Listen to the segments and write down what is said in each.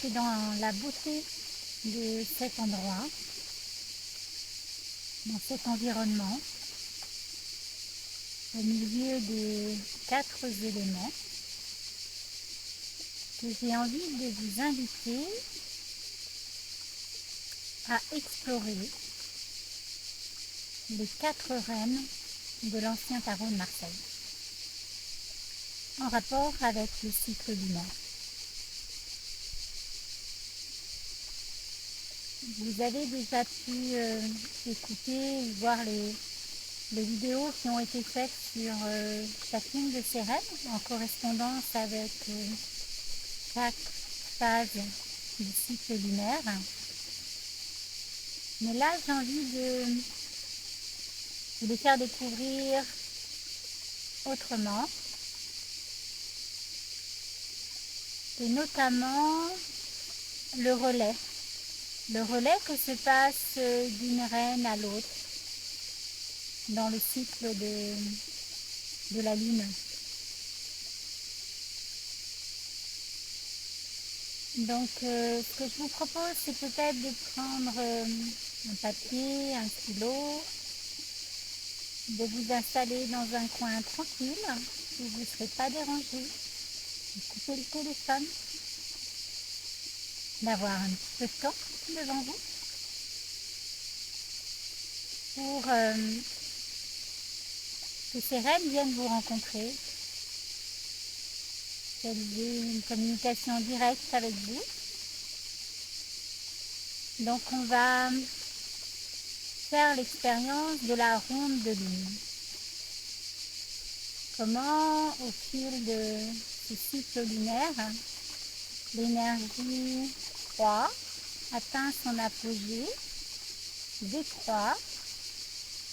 c'est dans la beauté de cet endroit, dans cet environnement, au milieu des 4 éléments, que j'ai envie de vous inviter à explorer les 4 reines de l'ancien tarot de Marseille, en rapport avec le cycle lunaire. Vous avez déjà pu écouter ou voir les vidéos qui ont été faites sur chacune de ces reines, en correspondance avec chaque phase du cycle lunaire. Mais là, j'ai envie de vous les faire découvrir autrement, et notamment le relais que se passe d'une reine à l'autre dans le cycle de la lune. Donc ce que je vous propose, c'est peut-être de prendre un papier, un stylo, de vous installer dans un coin tranquille où vous ne serez pas dérangé, de couper le téléphone, d'avoir un petit peu de temps devant vous pour que ces reines viennent vous rencontrer, qu'elles aient une communication directe avec vous. Donc on va faire l'expérience de la ronde de lune. Comment, au fil de ce cycle lunaire, l'énergie croît, atteint son apogée, décroît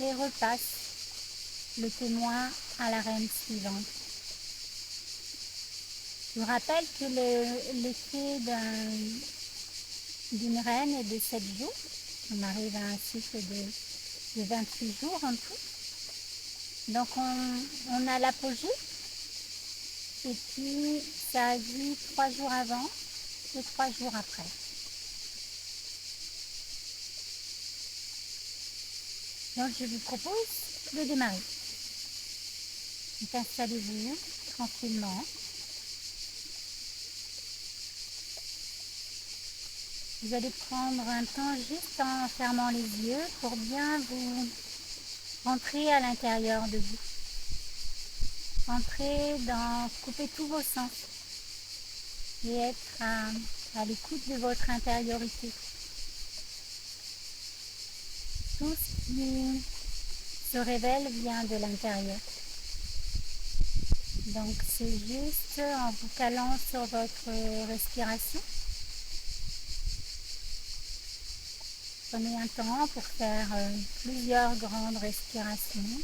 et repasse le témoin à la reine suivante. Je vous rappelle que l'effet d'une reine est de 7 jours. On arrive à un cycle de 28 jours en tout. Donc on a l'apogée, et puis ça agit 3 jours avant et 3 jours après. Donc je vous propose de démarrer. Donc installez-vous tranquillement. Vous allez prendre un temps juste en fermant les yeux pour bien vous rentrer à l'intérieur de vous. Couper tous vos sens et être à l'écoute de votre intériorité. Tout ce qui se révèle vient de l'intérieur. Donc c'est juste en vous calant sur votre respiration. Prenez un temps pour faire plusieurs grandes respirations,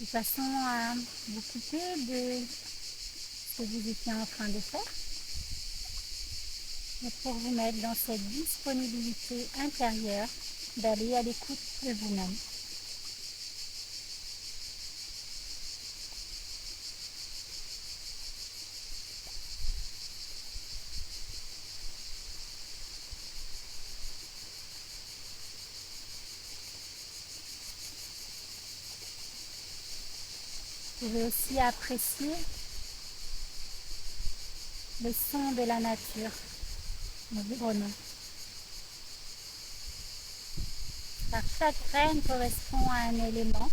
de façon à vous couper de ce que vous étiez en train de faire, et pour vous mettre dans cette disponibilité intérieure d'aller à l'écoute de vous-même. Vous pouvez aussi apprécier les sons de la nature environnante. Car chaque reine correspond à un élément,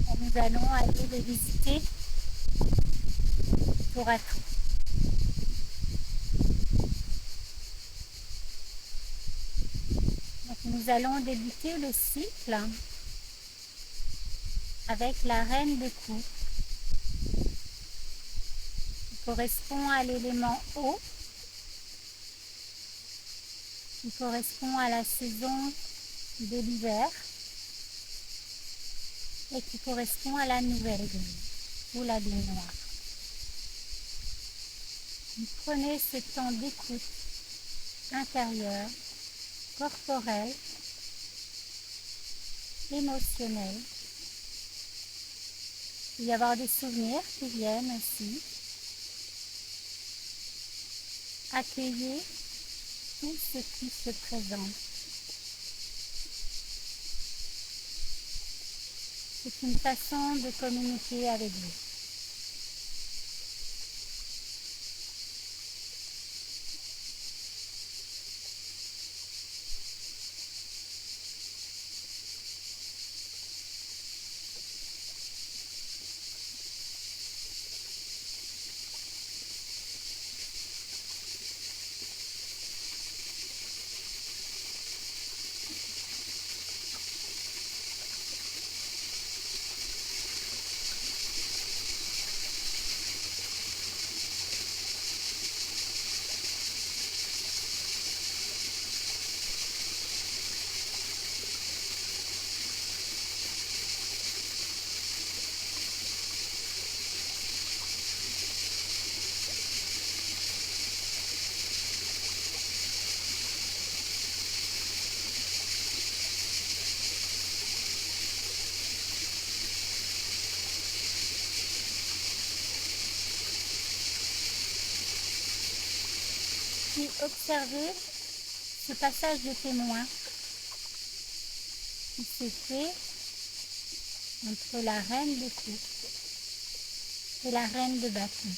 et nous allons aller les visiter tour à tour. Donc nous allons débuter le cycle avec la reine de coupe, qui correspond à l'élément eau, qui correspond à la saison de l'hiver et qui correspond à la nouvelle lune ou la lune noire. Vous prenez ce temps d'écoute intérieure, corporelle, émotionnelle. Il peut y avoir des souvenirs qui viennent aussi. accueillez tout ce qui se présente. C'est une façon de communiquer avec vous. Puis observez ce passage de témoin qui s'est fait entre la reine de coupe et la reine de bâton.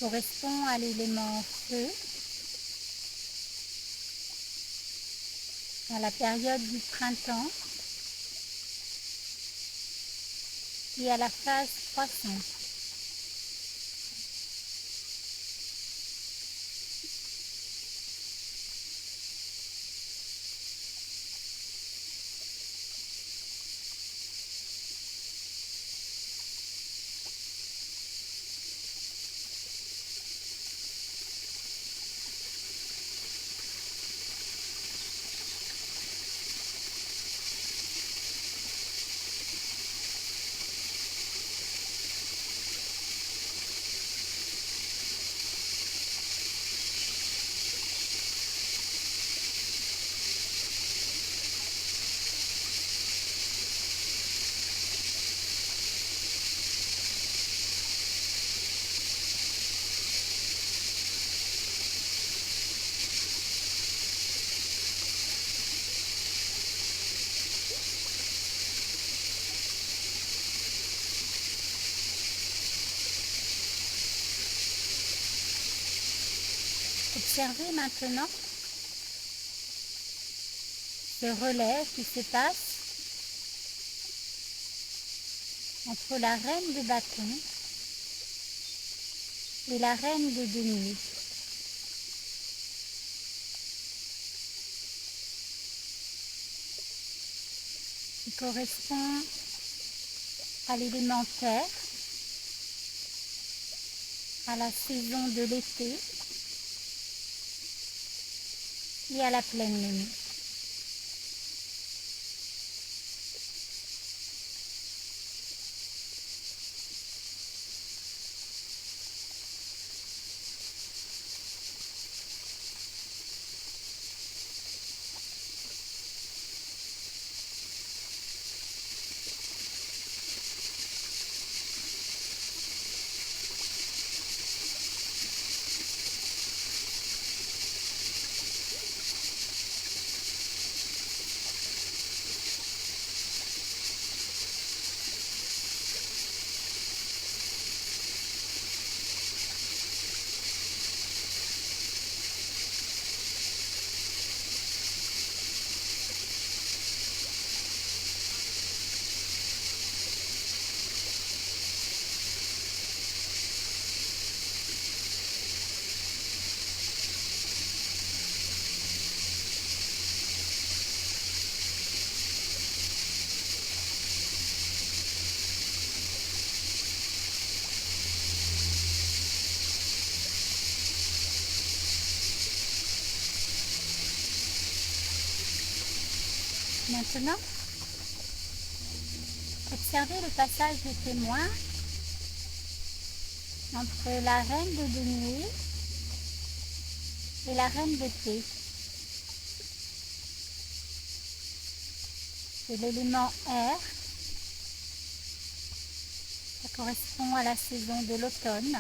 Correspond à l'élément feu, à la période du printemps et à la phase croissante. Observez maintenant ce relais qui se passe entre la reine de bâton et la reine de denier. Qui correspond à l'élément terre, à la saison de l'été et à la pleine lune. Maintenant, observez le passage de témoin entre la reine de denier et la reine d'épée. C'est l'élément air. Ça correspond à la saison de l'automne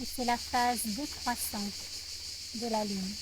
et c'est la phase décroissante de la lune.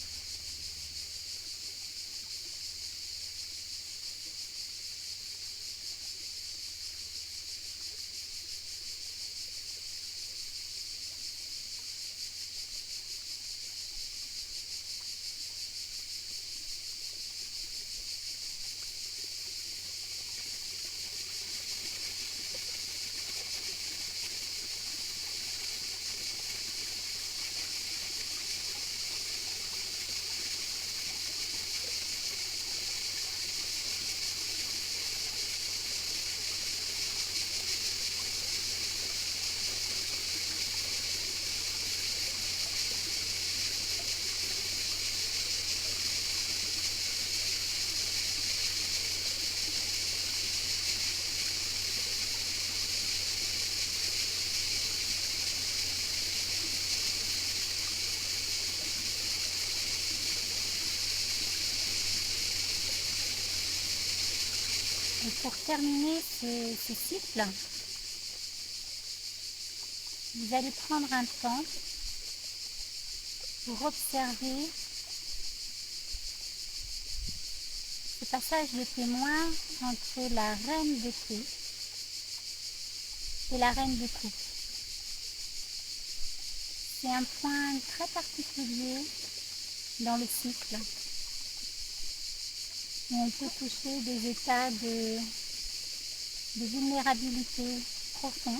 Et pour terminer ce cycle, vous allez prendre un temps pour observer ce passage de témoin entre la reine d'épée et la reine de coupe. C'est un point très particulier dans le cycle où on peut toucher des états de vulnérabilité profond,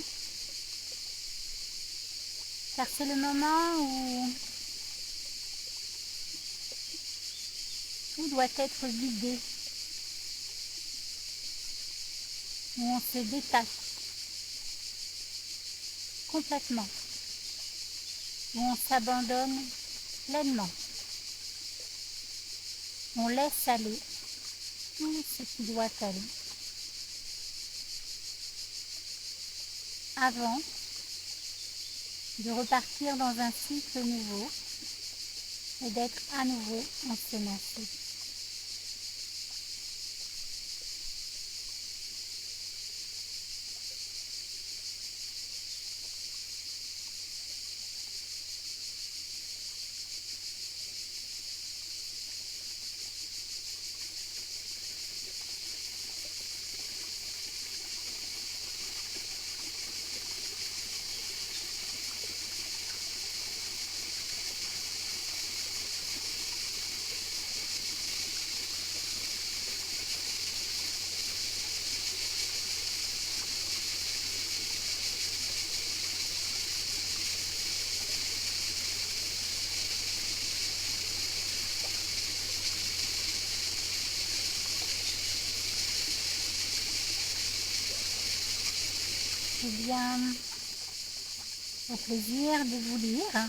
car c'est le moment où tout doit être vidé, où on se détache complètement, où on s'abandonne pleinement. On laisse aller tout ce qui doit aller. Avant de repartir dans un cycle nouveau et d'être à nouveau ensemencé. Eh bien, au plaisir de vous lire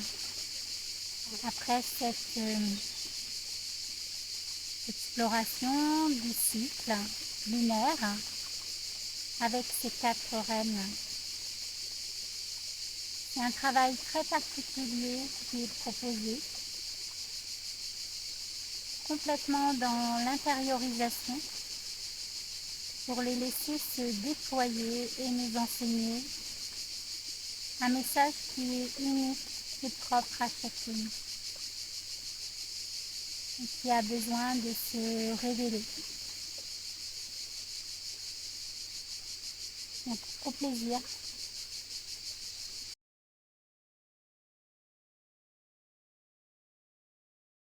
après cette exploration du cycle lunaire avec ces 4 reines. C'est un travail très particulier qui est proposé, complètement dans l'intériorisation, pour les laisser se déployer et nous enseigner un message qui est unique et propre à chacune et qui a besoin de se révéler. Donc, au plaisir.